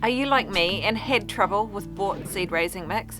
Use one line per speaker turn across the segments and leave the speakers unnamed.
Are you like me and had trouble with bought seed raising mix?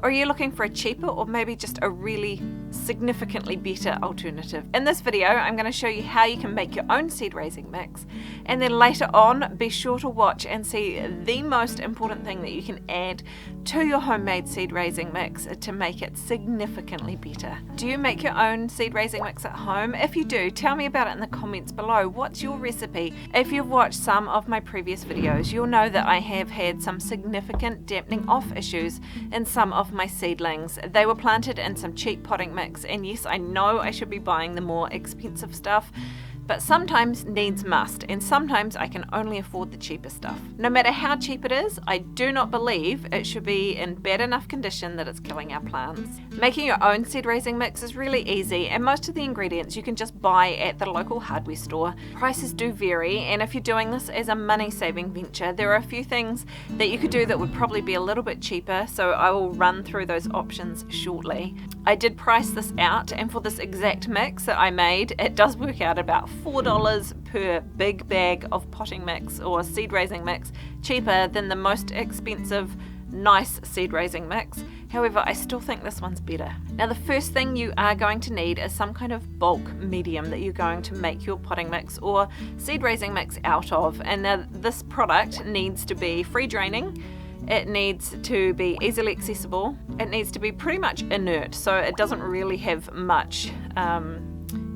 Or are you looking for a cheaper or maybe just a really significantly better alternative? In this video, I'm going to show you how you can make your own seed raising mix, and then later on, be sure to watch and see the most important thing that you can add to your homemade seed raising mix to make it significantly better. Do you make your own seed raising mix at home? If you do, tell me about it in the comments below. What's your recipe? If you've watched some of my previous videos, you'll know that I have had some significant dampening off issues in some of my seedlings. They were planted in some cheap potting mix, and yes, I know I should be buying the more expensive stuff, but sometimes needs must, and sometimes I can only afford the cheaper stuff. No matter how cheap it is, I do not believe it should be in bad enough condition that it's killing our plants. Making your own seed raising mix is really easy, and most of the ingredients you can just buy at the local hardware store. Prices do vary, and if you're doing this as a money-saving venture, there are a few things that you could do that would probably be a little bit cheaper, so I will run through those options shortly. I did price this out, and for this exact mix that I made, it does work out about $4 per big bag of potting mix or seed raising mix, cheaper than the most expensive nice seed raising mix. However, I still think this one's better. Now, the first thing you are going to need is some kind of bulk medium that you're going to make your potting mix or seed raising mix out of, and now this product needs to be free draining. It needs to be easily accessible. It needs to be pretty much inert, so it doesn't really have much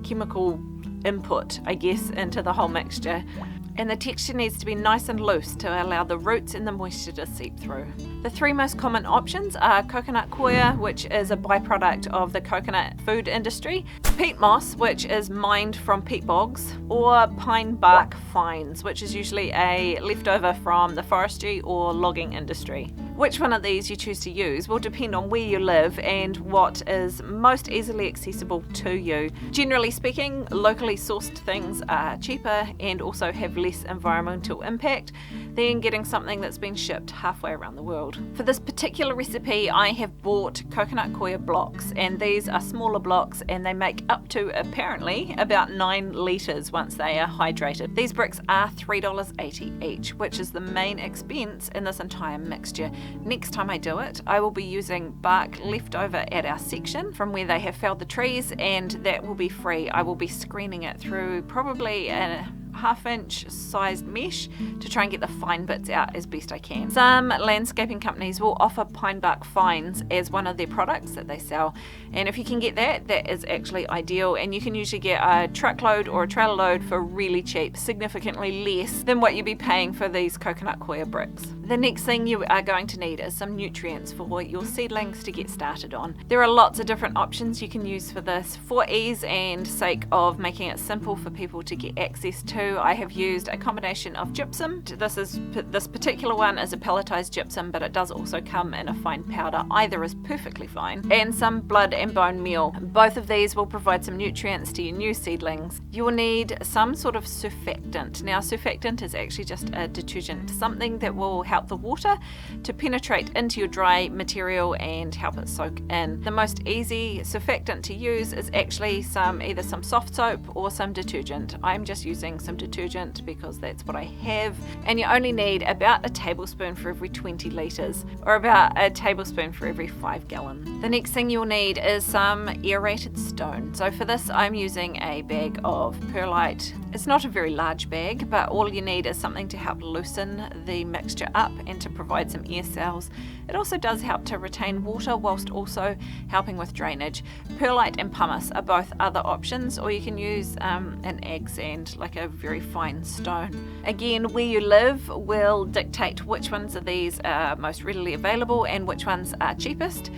chemical input, I guess, into the whole mixture. And the texture needs to be nice and loose to allow the roots and the moisture to seep through. The three most common options are coconut coir, which is a byproduct of the coconut food industry, peat moss, which is mined from peat bogs, or pine bark fines, which is usually a leftover from the forestry or logging industry. Which one of these you choose to use will depend on where you live and what is most easily accessible to you. Generally speaking, locally sourced things are cheaper and also have less environmental impact than getting something that's been shipped halfway around the world. For this particular recipe, I have bought coconut coir blocks, and these are smaller blocks, and they make up to apparently about 9 litres once they are hydrated. These bricks are $3.80 each, which is the main expense in this entire mixture. Next time I do it, I will be using bark left over at our section from where they have felled the trees, and that will be free. I will be screening it through probably a half-inch sized mesh to try and get the fine bits out as best I can. Some landscaping companies will offer pine bark fines as one of their products that they sell, and if you can get that, that is actually ideal, and you can usually get a truckload or a trailer load for really cheap, significantly less than what you'd be paying for these coconut coir bricks. The next thing you are going to need is some nutrients for your seedlings to get started on. There are lots of different options you can use for this. For ease and sake of making it simple for people to get access to, I have used a combination of gypsum. This particular one is a pelletized gypsum, but it does also come in a fine powder. Either is perfectly fine. And some blood and bone meal. Both of these will provide some nutrients to your new seedlings. You will need some sort of surfactant. Now, surfactant is actually just a detergent, something that will help the water to penetrate into your dry material and help it soak in. The most easy surfactant to use is actually either some soft soap or some detergent. I'm just using some detergent because that's what I have, and you only need about a tablespoon for every 20 litres, or about a tablespoon for every 5 gallons. The next thing you'll need is some aerated stone. So for this, I'm using a bag of perlite. It's not a very large bag, but all you need is something to help loosen the mixture up and to provide some air cells. It also does help to retain water whilst also helping with drainage. Perlite and pumice are both other options, or you can use an egg sand, like a very fine stone. Again, where you live will dictate which ones of these are most readily available and which ones are cheapest.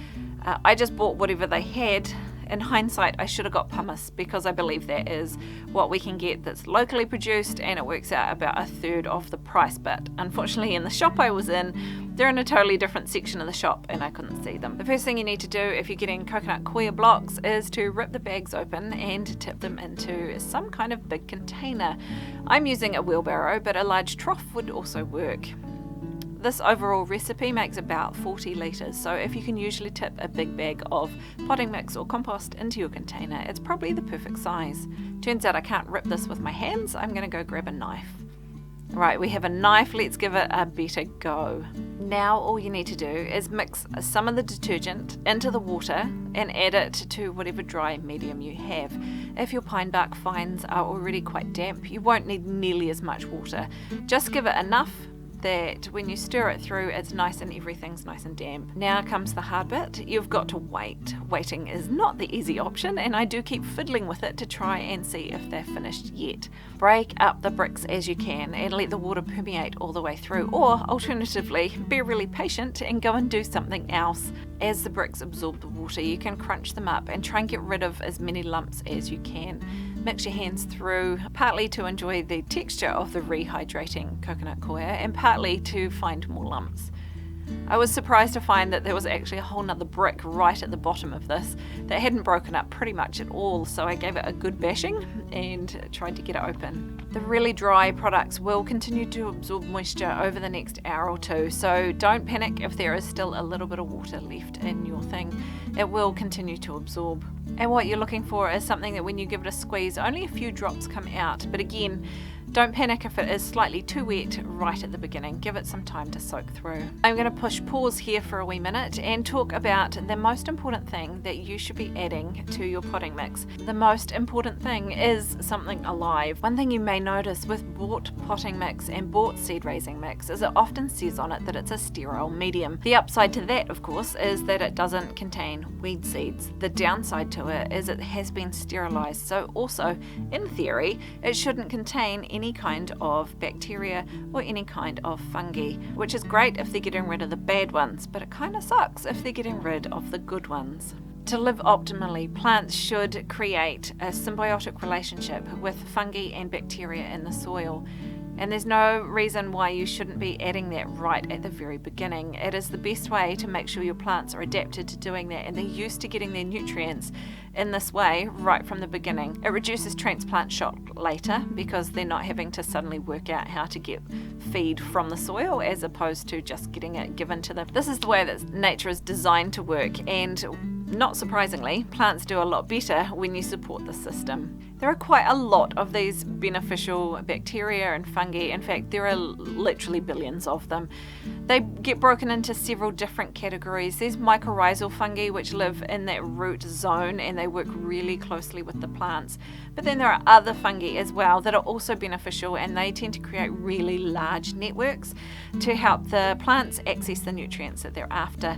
I just bought whatever they had. In hindsight, I should have got pumice because I believe that is what we can get that's locally produced, and it works out about a third of the price. But unfortunately, in the shop I was in, they're in a totally different section of the shop and I couldn't see them. The first thing you need to do if you're getting coconut coir blocks is to rip the bags open and tip them into some kind of big container. I'm using a wheelbarrow, but a large trough would also work. This overall recipe makes about 40 litres, so if you can usually tip a big bag of potting mix or compost into your container, it's probably the perfect size. Turns out I can't rip this with my hands, I'm going to go grab a knife. Right, we have a knife, let's give it a better go. Now all you need to do is mix some of the detergent into the water and add it to whatever dry medium you have. If your pine bark fines are already quite damp, you won't need nearly as much water. Just give it enough that when you stir it through, it's nice and everything's nice and damp. Now comes the hard bit. You've got to wait. Waiting is not the easy option, and I do keep fiddling with it to try and see if they're finished yet. Break up the bricks as you can and let the water permeate all the way through, or alternatively, be really patient and go and do something else. As the bricks absorb the water, you can crunch them up and try and get rid of as many lumps as you can. Mix your hands through, partly to enjoy the texture of the rehydrating coconut coir and partly to find more lumps. I was surprised to find that there was actually a whole nother brick right at the bottom of this that hadn't broken up pretty much at all, so I gave it a good bashing and tried to get it open. The really dry products will continue to absorb moisture over the next hour or two, so don't panic if there is still a little bit of water left in your thing. It will continue to absorb. And what you're looking for is something that when you give it a squeeze, only a few drops come out, but again, don't panic if it is slightly too wet right at the beginning. Give it some time to soak through. I'm going to push pause here for a wee minute and talk about the most important thing that you should be adding to your potting mix. The most important thing is something alive. One thing you may notice with bought potting mix and bought seed raising mix is it often says on it that it's a sterile medium. The upside to that, of course, is that it doesn't contain weed seeds. The downside to it is it has been sterilized, so also, in theory, it shouldn't contain any kind of bacteria or any kind of fungi, which is great if they're getting rid of the bad ones, but it kind of sucks if they're getting rid of the good ones. To live optimally, plants should create a symbiotic relationship with fungi and bacteria in the soil. And there's no reason why you shouldn't be adding that right at the very beginning. It is the best way to make sure your plants are adapted to doing that and they're used to getting their nutrients in this way right from the beginning. It reduces transplant shock later because they're not having to suddenly work out how to get feed from the soil as opposed to just getting it given to them. This is the way that nature is designed to work, and not surprisingly, plants do a lot better when you support the system. There are quite a lot of these beneficial bacteria and fungi. In fact, there are literally billions of them. They get broken into several different categories. There's mycorrhizal fungi, which live in that root zone and they work really closely with the plants. But then there are other fungi as well that are also beneficial, and they tend to create really large networks to help the plants access the nutrients that they're after.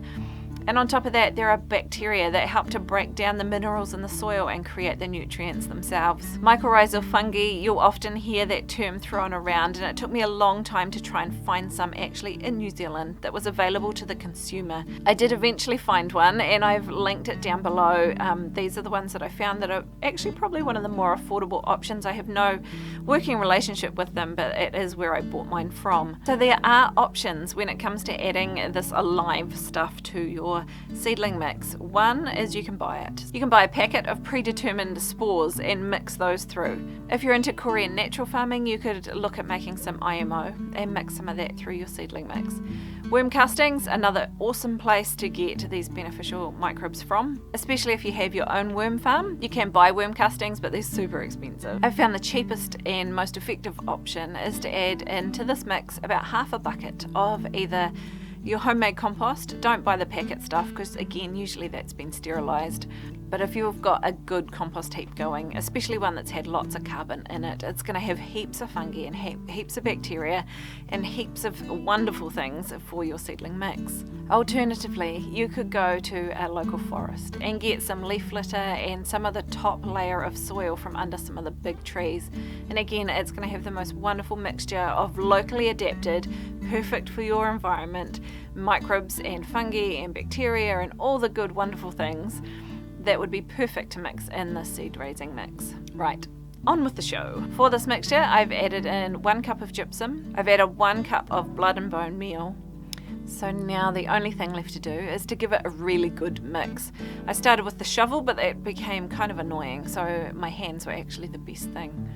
And on top of that, there are bacteria that help to break down the minerals in the soil and create the nutrients themselves. Mycorrhizal fungi, you'll often hear that term thrown around, and it took me a long time to try and find some actually in New Zealand that was available to the consumer. I did eventually find one, and I've linked it down below. These are the ones that I found that are actually probably one of the more affordable options. I have no working relationship with them, but it is where I bought mine from. So there are options when it comes to adding this alive stuff to your seedling mix. One is you can buy it. You can buy a packet of predetermined spores and mix those through. If you're into Korean natural farming, you could look at making some IMO and mix some of that through your seedling mix. Worm castings, another awesome place to get these beneficial microbes from, especially if you have your own worm farm. You can buy worm castings, but they're super expensive. I found the cheapest and most effective option is to add into this mix about half a bucket of either your homemade compost. Don't buy the packet stuff because again, usually that's been sterilized. But if you've got a good compost heap going, especially one that's had lots of carbon in it, it's going to have heaps of fungi and heaps of bacteria and heaps of wonderful things for your seedling mix. Alternatively, you could go to a local forest and get some leaf litter and some of the top layer of soil from under some of the big trees. And again, it's going to have the most wonderful mixture of locally adapted, perfect for your environment, microbes and fungi and bacteria and all the good, wonderful things that would be perfect to mix in the seed raising mix. Right, on with the show. For this mixture, I've added in 1 cup of gypsum. I've added 1 cup of blood and bone meal. So now the only thing left to do is to give it a really good mix. I started with the shovel, but it became kind of annoying, so my hands were actually the best thing.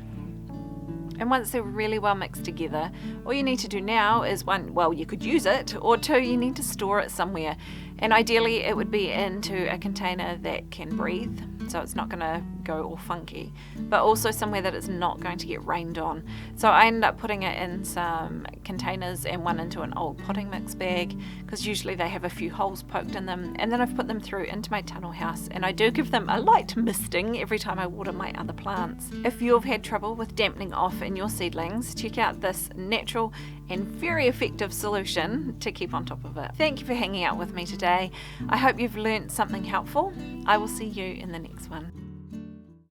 And once they're really well mixed together, all you need to do now is 1, well, you could use it, or 2, you need to store it somewhere. And ideally it would be into a container that can breathe, so it's not going to go all funky, but also somewhere that it's not going to get rained on. So I ended up putting it in some containers and one into an old potting mix bag, because usually they have a few holes poked in them, and then I've put them through into my tunnel house, and I do give them a light misting every time I water my other plants. If you've had trouble with dampening off in your seedlings, check out this natural and very effective solution to keep on top of it. Thank you for hanging out with me today. I hope you've learned something helpful. I will see you in the next one.